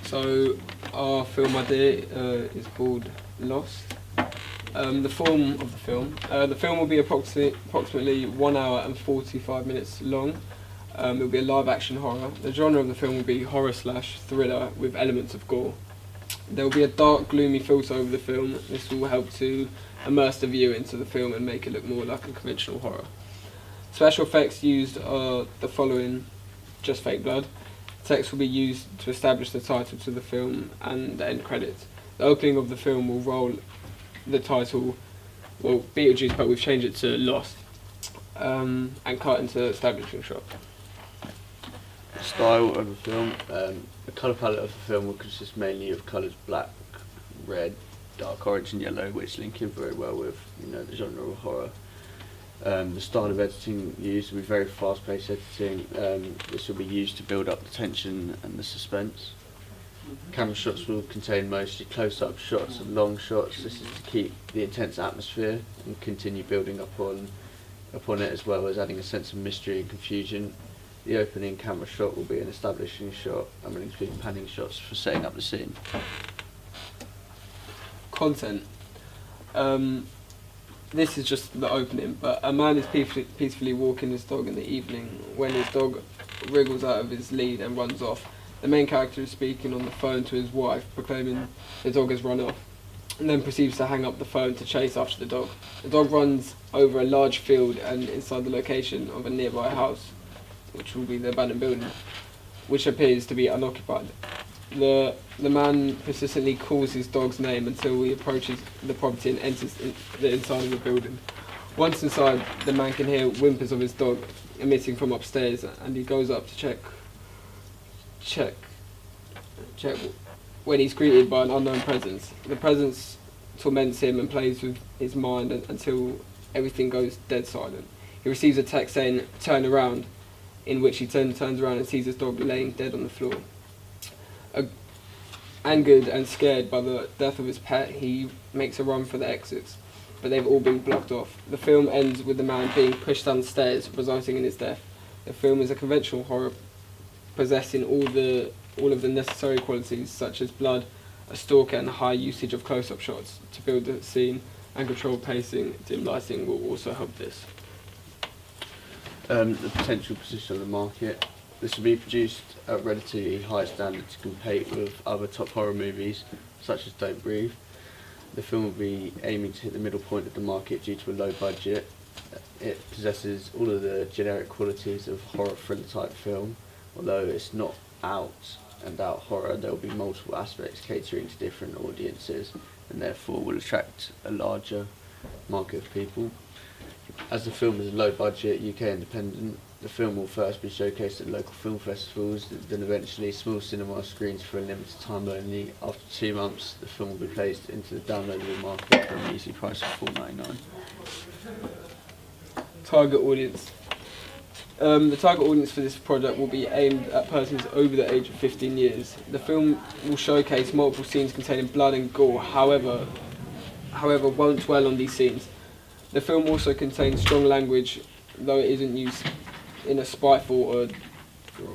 So our film idea is called Lost. The form of the film will be approximately 1 hour and 45 minutes long. It will be a live action horror. The genre of the film will be horror/thriller with elements of gore. There will be a dark, gloomy filter over the film. This will help to immerse the viewer into the film and make it look more like a conventional horror. Special effects used are the following: just fake blood. Text will be used to establish the title to the film and the end credits. The opening of the film will roll the title, well, Beetlejuice, but we've changed it to Lost, and cut into the establishing shot. The style of the film, the colour palette of the film will consist mainly of colours black, red, dark orange and yellow, which link in very well with the genre of horror. The style of editing used will be very fast-paced editing. This will be used to build up the tension and the suspense. Camera shots will contain mostly close-up shots and long shots. This is to keep the intense atmosphere and continue building upon it, as well as adding a sense of mystery and confusion. The opening camera shot will be an establishing shot and will include panning shots for setting up the scene. Content. This is just the opening, but a man is peacefully walking his dog in the evening when his dog wriggles out of his lead and runs off. The main character is speaking on the phone to his wife, proclaiming the dog has run off, and then proceeds to hang up the phone to chase after the dog. The dog runs over a large field and inside the location of a nearby house, which will be the abandoned building, which appears to be unoccupied. The man persistently calls his dog's name until he approaches the property and enters the inside of the building. Once inside, the man can hear whimpers of his dog emitting from upstairs, and he goes up to check when he's greeted by an unknown presence. The presence torments him and plays with his mind until everything goes dead silent. He receives a text saying, "Turn around," in which he turns around and sees his dog laying dead on the floor. Angered and scared by the death of his pet, he makes a run for the exits, but they've all been blocked off. The film ends with the man being pushed down the stairs, resulting in his death. The film is a conventional horror, possessing all of the necessary qualities such as blood, a stalker, and high usage of close-up shots to build the scene, and controlled pacing. Dim lighting will also help this. The potential position of the market. This will be produced at a relatively high standard to compete with other top horror movies, such as Don't Breathe. The film will be aiming to hit the middle point of the market due to a low budget. It possesses all of the generic qualities of horror thriller type film. Although it's not out and out horror, there will be multiple aspects catering to different audiences and therefore will attract a larger market of people. As the film is a low budget UK independent, the film will first be showcased at local film festivals, then eventually small cinema screens for a limited time only. After 2 months, the film will be placed into the downloadable market for an easy price of £4.99. Target audience. The target audience for this project will be aimed at persons over the age of 15 years. The film will showcase multiple scenes containing blood and gore, however won't dwell on these scenes. The film also contains strong language, though it isn't used in a spiteful or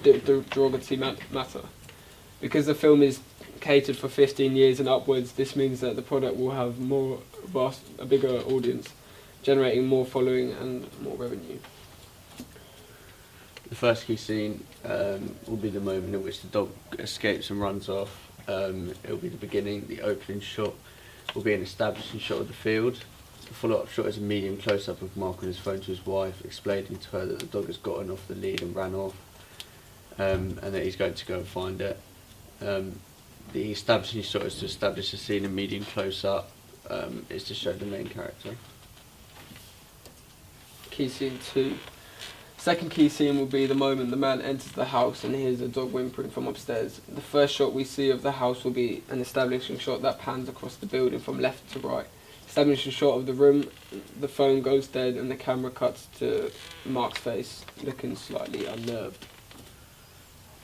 derogatory matter. Because the film is catered for 15 years and upwards, this means that the product will have a bigger audience, generating more following and more revenue. The first key scene will be the moment in which the dog escapes and runs off. It will be the beginning. The opening shot will be an establishing shot of the field. The follow-up shot is a medium close-up of Mark on his phone to his wife, explaining to her that the dog has gotten off the lead and ran off, and that he's going to go and find it. The establishing shot is to establish the scene, and medium close-up is to show the main character. Key scene 2. Second key scene will be the moment the man enters the house and hears a dog whimpering from upstairs. The first shot we see of the house will be an establishing shot that pans across the building from left to right. Establishing shot of the room, the phone goes dead and the camera cuts to Mark's face, looking slightly unnerved.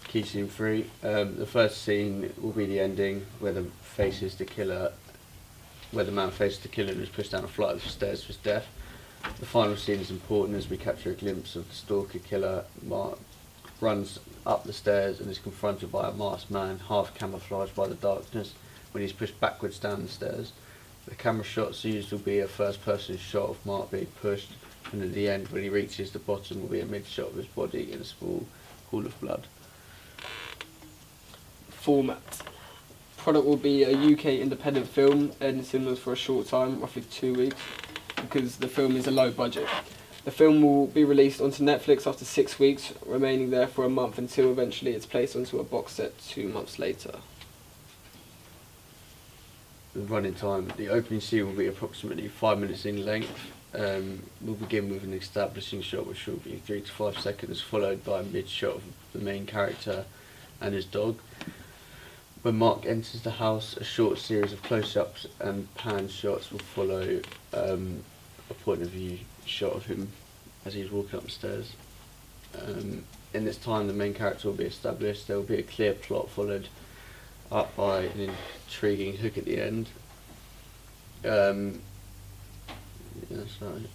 Key scene 3. The first scene will be the ending, where the man faces the killer and is pushed down a flight of stairs to his death. The final scene is important as we capture a glimpse of the stalker killer. Mark runs up the stairs and is confronted by a masked man, half camouflaged by the darkness, when he's pushed backwards down the stairs. The camera shots used will be a first-person shot of Mark being pushed, and at the end, when he reaches the bottom, will be a mid-shot of his body in a small pool of blood. Format. Product will be a UK independent film, in cinemas for a short time, roughly 2 weeks, because the film is a low budget. The film will be released onto Netflix after 6 weeks, remaining there for a month until eventually it's placed onto a box set 2 months later. The running time. The opening scene will be approximately 5 minutes in length. We'll begin with an establishing shot which will be 3 to 5 seconds, followed by a mid-shot of the main character and his dog. When Mark enters the house, a short series of close-ups and pan shots will follow a point of view shot of him as he's walking upstairs. In this time, the main character will be established. There will be a clear plot followed up by an intriguing hook at the end. That's right.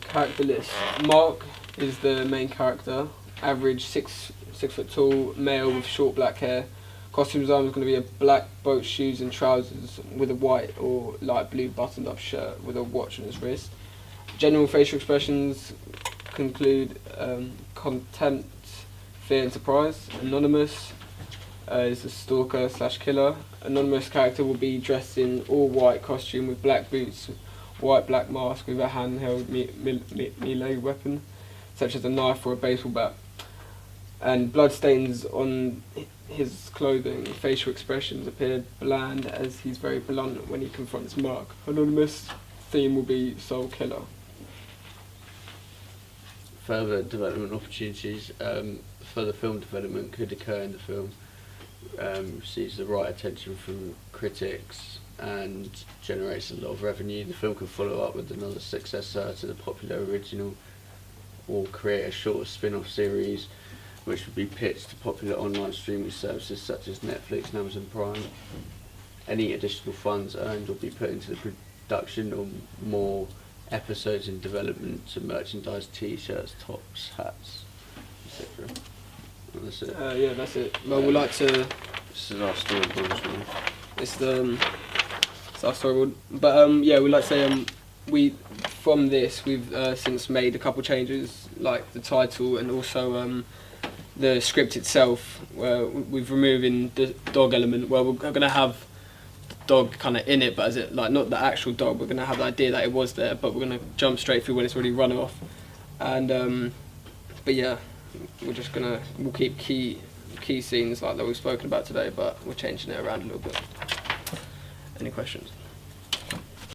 Character list. Mark is the main character. Average 6 foot tall, male with short black hair. Costume design is going to be a black boat shoes and trousers with a white or light blue buttoned up shirt with a watch on his wrist. General facial expressions conclude contempt, fear and surprise. Anonymous is a stalker / killer. Anonymous character will be dressed in all white costume with black boots, white black mask with a handheld melee weapon, such as a knife or a baseball bat. And bloodstains on his clothing. Facial expressions appear bland as he's very blunt when he confronts Mark. Anonymous theme will be soul killer. Further development opportunities. Further film development could occur in the film. Receives the right attention from critics and generates a lot of revenue. The film could follow up with another successor to the popular original, or create a short spin-off series which would be pitched to popular online streaming services such as Netflix and Amazon Prime. Any additional funds earned will be put into the production of more episodes in development to merchandise, t-shirts, tops, hats, etc. That's it. Yeah, that's it. Well, we'd like to... This is our storyboard as well. It's our storyboard. But yeah, we'd like to say from this we've since made a couple changes, like the title and also the script itself, where we've removing the dog element, where we're going to have the dog kind of in it, but as it like not the actual dog, we're going to have the idea that it was there, but we're going to jump straight through when it's already run off. And but yeah, we'll keep key scenes like that we've spoken about today, but we're changing it around a little bit. Any questions?